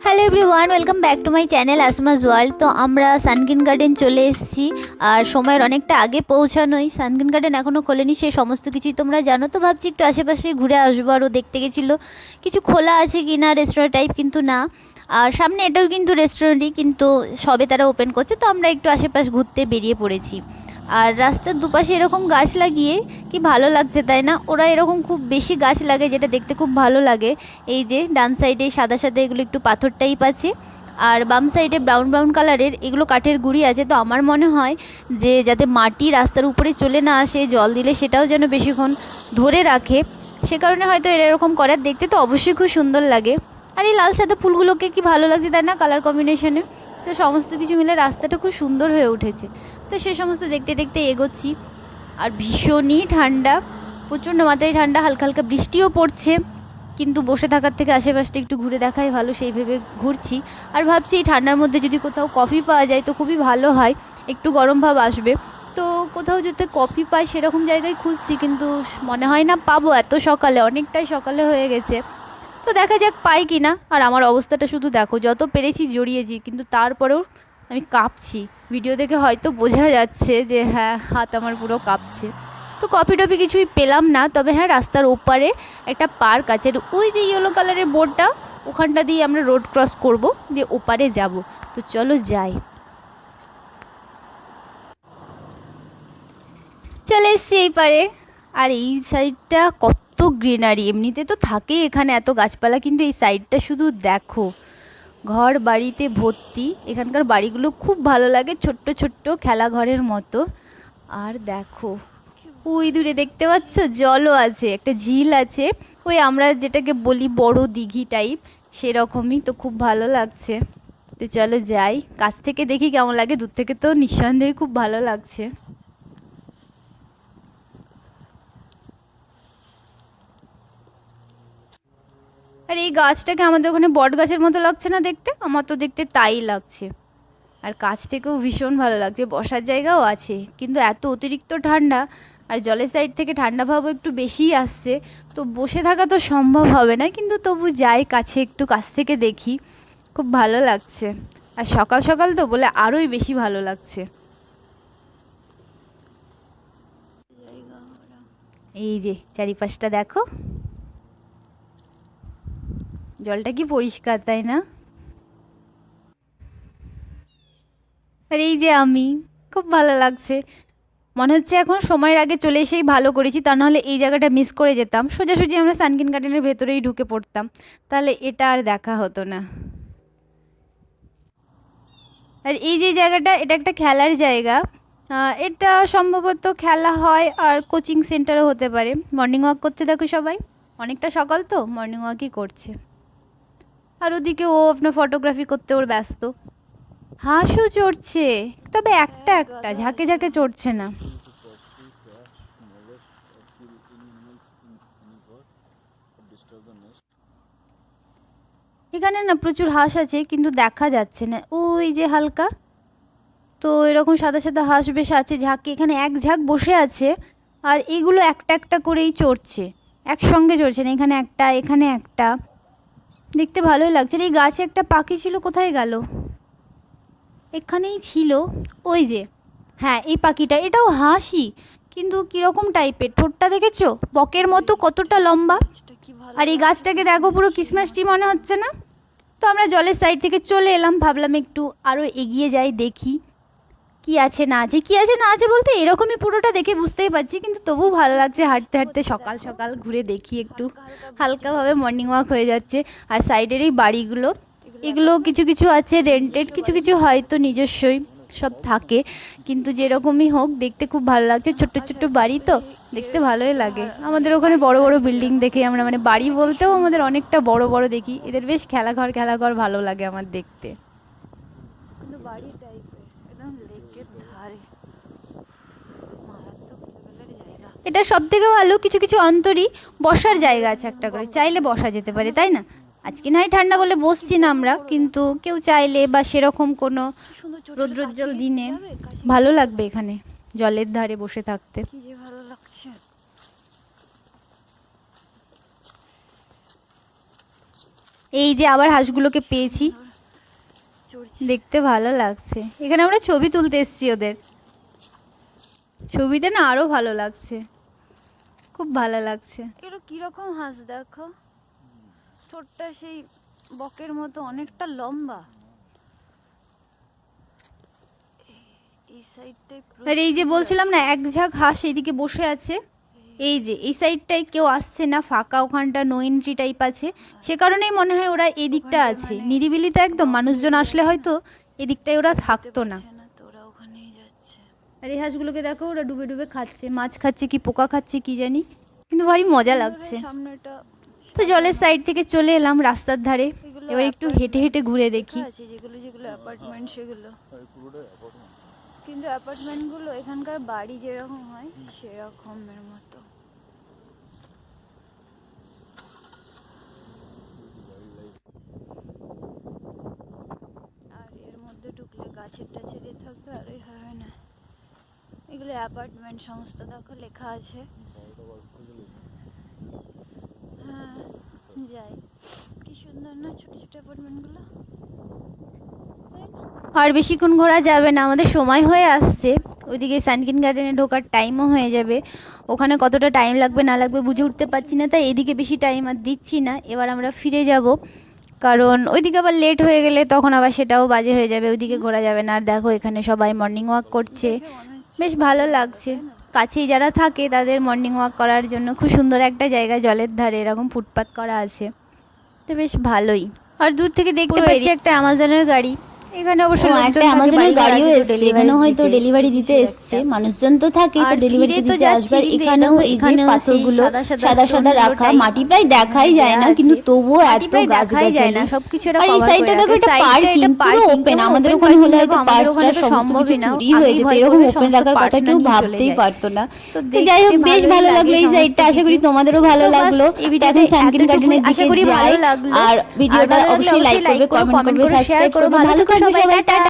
Hello everyone, welcome back to my channel আসমাস world. তো আমরা sunken garden চলে এসেছি আর সময়ের অনেকটা আগে পৌঁছানোই। সানকিন গার্ডেন এখনও খোলেনি, সে সমস্ত কিছুই তোমরা জানো। তো ভাবছি একটু আশেপাশে ঘুরে আসবো, আরও দেখতে গেছিলো কিছু খোলা আছে কি না রেস্টুরেন্ট টাইপ, কিন্তু না। আর সামনে এটাও কিন্তু রেস্টুরেন্টই, কিন্তু সবে তারা ওপেন করছে। তো আমরা একটু আশেপাশ ঘুরতে বেরিয়ে পড়েছি। আর রাস্তার দুপাশে এরকম গাছ লাগিয়ে কি ভালো লাগছে, তাই না? ওরা এরকম খুব বেশি গাছ লাগে যেটা দেখতে খুব ভালো লাগে। এই যে ডান সাইডে সাদা সাদা এগুলো একটু পাথর টাইপ আছে, আর বাম সাইডে ব্রাউন ব্রাউন কালারের এগুলো কাঠের গুঁড়ি আছে। তো আমার মনে হয় যে যাতে মাটি রাস্তার উপরে চলে না আসে, জল দিলে সেটাও যেন বেশিক্ষণ ধরে রাখে, সে কারণে হয়তো এরা এরকম করে। দেখতে তো অবশ্যই খুব সুন্দর লাগে। আর এই লাল সাদা ফুলগুলোকে কি ভালো লাগছে, তাই না, কালার কম্বিনেশনে। তো সমস্ত কিছু মিলে রাস্তাটা খুব সুন্দর হয়ে উঠেছে। তো সে সমস্ত দেখতে দেখতে এগোচ্ছি। আর ভীষণই ঠান্ডা, প্রচণ্ড মাত্রায় ঠান্ডা, হালকা হালকা বৃষ্টিও পড়ছে। কিন্তু বসে থাকার থেকে আশেপাশটা একটু ঘুরে দেখাই ভালো, সেই ভেবে ঘুরছি। আর ভাবছি এই ঠান্ডার মধ্যে যদি কোথাও কফি পাওয়া যায় তো খুবই ভালো হয়, একটু গরম ভাব আসবে। তো কোথাও যাতে কফি পাই সেরকম জায়গায় খুঁজছি, কিন্তু মনে হয় না পাবো এত সকালে, অনেকটাই সকালে হয়ে গেছে। তো দেখা যাক পাই কি না। আর আমার অবস্থাটা শুধু দেখো, যত পেরেছি জড়িয়েছি, কিন্তু তারপরেও আমি কাঁপছি। ভিডিও দেখে হয়তো বোঝা যাচ্ছে যে হ্যাঁ, হাত আমার পুরো কাঁপছে। তো কফি টফি কিছুই পেলাম না, তবে হ্যাঁ রাস্তার ওপারে একটা পার্ক আছে, আর ওই যে ইয়েলো কালারের বোর্ডটা, ওখানটা দিয়ে আমরা রোড ক্রস করব, দিয়ে ওপারে যাব। তো চলো যাই। চলে এসছি এই পারে। আর এই সাইডটা কত গ্রিনারি, এমনিতে তো থাকেই এখানে এত গাছপালা, কিন্তু এই সাইডটা শুধু দেখো, ঘর বাড়িতে ভর্তি। এখানকার বাড়িগুলো খুব ভালো লাগে, ছোট্ট ছোট্ট খেলা ঘরের মতো। আর দেখো ওই দূরে দেখতে পাচ্ছ জলও আছে, একটা ঝিল আছে, ওই আমরা যেটাকে বলি বড় দিঘি টাইপ, সেরকমই। তো খুব ভালো লাগছে। তো চলো যাই, কাছ থেকে দেখি কেমন লাগে, দূর থেকে তো নিঃসন্দেহে খুব ভালো লাগছে। আর এই গাছটাকে আমাদের ওখানে বট গাছের মতো লাগছে না দেখতে? আমার তো দেখতে তাই লাগছে। আর কাছ থেকেও ভীষণ ভালো লাগছে, বসার জায়গাও আছে, কিন্তু এত অতিরিক্ত ঠান্ডা, আর জলের সাইড থেকে ঠান্ডা ভাবও একটু বেশিই আসছে। তো বসে থাকা তো সম্ভব হবে না, কিন্তু তবু যাই কাছে, একটু কাছ থেকে দেখি। খুব ভালো লাগছে। আর সকাল সকাল তো বলে আরোই বেশি ভালো লাগছে। এই যে চারিপাশটা দেখো, জলটা কি পরিষ্কার, তাই না? আর এই যে আমি, খুব ভালো লাগছে। মনে হচ্ছে এখন সময়ের আগে চলে এসেই ভালো করেছি, তা নাহলে এই জায়গাটা মিস করে যেতাম। সোজাসুজি আমরা সানকিন গার্ডেনের ভেতরেই ঢুকে পড়তাম, তাহলে এটা আর দেখা হতো না। আর এই যে জায়গাটা, এটা একটা খেলার জায়গা। এটা সম্ভবত খেলা হয়, আর কোচিং সেন্টারও হতে পারে। মর্নিং ওয়াক করছে দেখো সবাই, অনেকটা সকাল তো মর্নিং ওয়াকই করছে। আর ওদিকে ও আপনার ফটোগ্রাফি করতে ওর ব্যস্ত। হাঁসও চড়ছে, তবে একটা একটা, ঝাঁকে ঝাঁকে চড়ছে না। এখানে না প্রচুর হাঁস আছে, কিন্তু দেখা যাচ্ছে না, ওই যে হালকা। তো এরকম সাদা সাদা হাঁস বেশ আছে ঝাঁকে, এখানে এক ঝাঁক বসে আছে। আর এগুলো একটা একটা করেই চড়ছে, একসঙ্গে চড়ছে না, এখানে একটা এখানে একটা। দেখতে ভালোই লাগছে। এই গাছে একটা পাখি ছিল, কোথায় গেল? এখানেই ছিল, ওই যে। হ্যাঁ এই পাখিটা, এটাও হাসি, কিন্তু কীরকম টাইপের, ঠোঁটটা দেখেছো বকের মতো, কতটা লম্বা। আর এই গাছটাকে দেখো, পুরো ক্রিসমাস ট্রি মনে হচ্ছে না? তো আমরা জলের সাইড থেকে চলে এলাম, ভাবলাম একটু আরও এগিয়ে যাই, দেখি কি আছে না আছে। কি আছে না আছে বলতে এরকমই পুরোটা দেখে বুঝতেই পারছি, কিন্তু তবুও ভালো লাগছে হাঁটতে হাঁটতে, সকাল সকাল ঘুরে দেখি একটু, হালকাভাবে মর্নিং ওয়াক হয়ে যাচ্ছে। আর সাইডের এই বাড়িগুলো, এগুলো কিছু কিছু আছে রেন্টেড, কিছু কিছু হয়তো নিজস্বই, সব থাকে। কিন্তু যেরকমই হোক দেখতে খুব ভালো লাগছে, ছোট্ট ছোট্ট বাড়ি তো দেখতে ভালোই লাগে। আমাদের ওখানে বড় বড় বিল্ডিং দেখে আমরা, মানে বাড়ি বলতেও আমাদের অনেকটা বড় বড় দেখি, এদের বেশ খেলাঘর ভালো লাগে আমার দেখতে। এটা সব থেকে ভালো, কিছু কিছু অন্তরই বসার জায়গা আছে একটা করে, চাইলে বসা যেতে পারে, তাই না? আজকে নয় ঠান্ডা বলে বসছি না আমরা, কিন্তু কেউ চাইলে বা সেরকম কোনো রৌদ্রোজ্জ্বল দিনে ভালো লাগবে এখানে জলের ধারে বসে থাকতে। এই যে আবার হাঁসগুলোকে পেয়েছি, দেখতে ভালো লাগছে। এখানে আমরা ছবি তুলতে এসেছি ওদের, ছবিতে না আরো ভালো লাগছে, খুব ভালো লাগছে। এগুলো কিরকম হাঁস দেখো, ঠোঁটটা সেই বকের মতো অনেকটা লম্বা। এই সাইডটাই আর এই যে বলছিলাম না এক ঝাঁক হাঁস এইদিকে বসে আছে, এই যে এই সাইডটায় কেউ আসছে না, ফাঁকা, ওখানটা নো এন্ট্রি টাইপ আছে, সে কারণেই মনে হয় ওরা এদিকটা আছে। নিরিবিলি তো একদম, মানুষজন আসলে হয়তো এদিকটায় ওরা থাকতো না। তোরা ওখানেই যাচ্ছে। আর এই হাঁসগুলোকে দেখো ওরা ডুবে ডুবে খাচ্ছে, মাছ খাচ্ছে কি পোকা খাচ্ছে কি জানি, কিন্তু ভারী মজা লাগছে। সামনেটা তো জলের সাইড থেকে চলে এলাম রাস্তার ধারে, এবার একটু হেঁটে হেঁটে ঘুরে দেখি। আছে যেগুলো যেগুলো অ্যাপার্টমেন্ট সেগুলো, কিন্তু অ্যাপার্টমেন্টগুলো এখানকার বাড়ি যেরকম হয় সেরকমের মতো। আর এর মধ্যে ঢুকলে গাছের টাছের থাকবে, আর এই হবে না। এগুলো অ্যাপার্টমেন্ট সমস্ত দেখো লেখা আছে। হ্যাঁ যাই, কি সুন্দর না ছোট ছোট অ্যাপার্টমেন্টগুলো। আর বেশিক্ষণ ঘোরা যাবে না, আমাদের সময় হয়ে আসছে, ওইদিকে সানকিন গার্ডেনে ঢোকার টাইমও হয়ে যাবে। ওখানে কতটা টাইম লাগবে না লাগবে বুঝে উঠতে পারছি না, তাই এদিকে বেশি টাইম আর দিচ্ছি না। এবার আমরা ফিরে যাব, কারণ ওইদিকে আবার লেট হয়ে গেলে তখন আবার সেটাও বাজে হয়ে যাবে, ওইদিকে ঘোরা যাবে না। আর দেখো এখানে সবাই মর্নিং ওয়াক করছে, বেশ ভালো লাগছে। কাছেই যারা থাকে তাদের মর্নিং ওয়াক করার জন্য খুব সুন্দর একটা জায়গা, জলের ধারে এরকম ফুটপাত করা আছে, তো বেশ ভালোই। আর দূর থেকে দেখতে পাচ্ছি একটা অ্যামাজনের গাড়ি, এখানে অবশ্য একটা অ্যামাজনের গাড়িও এসেছে, এখানে হয়তো ডেলিভারি দিতে এসেছে, মানুষজন তো থাকে তো ডেলিভারি দিতে আসবে। এখানেও এখানে পাথরগুলো সাদা সাদা রাখা, মাটি প্রায় দেখাই যায় না, কিন্তু তবুও এত গাছ যায় না সবকিছু। আর এই সাইডটা দেখো একটা পার্কিং, পুরো ওপেন। আমাদের ওখানে হলে হয়তো পার্কটা সম্ভবই না, চুরি হয়ে যেত, এরকম ওপেন রাখার কথা কেউ ভাবতেই পারতো না। তো যাই হোক, বেশ ভালো লাগলো এই সাইডটা, আশা করি তোমাদেরও ভালো লাগলো। এখন সানকিন গার্ডেনের দিকে যাই, আর ভিডিওটা অবশ্যই লাইক করবে, কমেন্ট করবে, সাবস্ক্রাইব করবে। ভালো থাকবে সবাই, টাটা।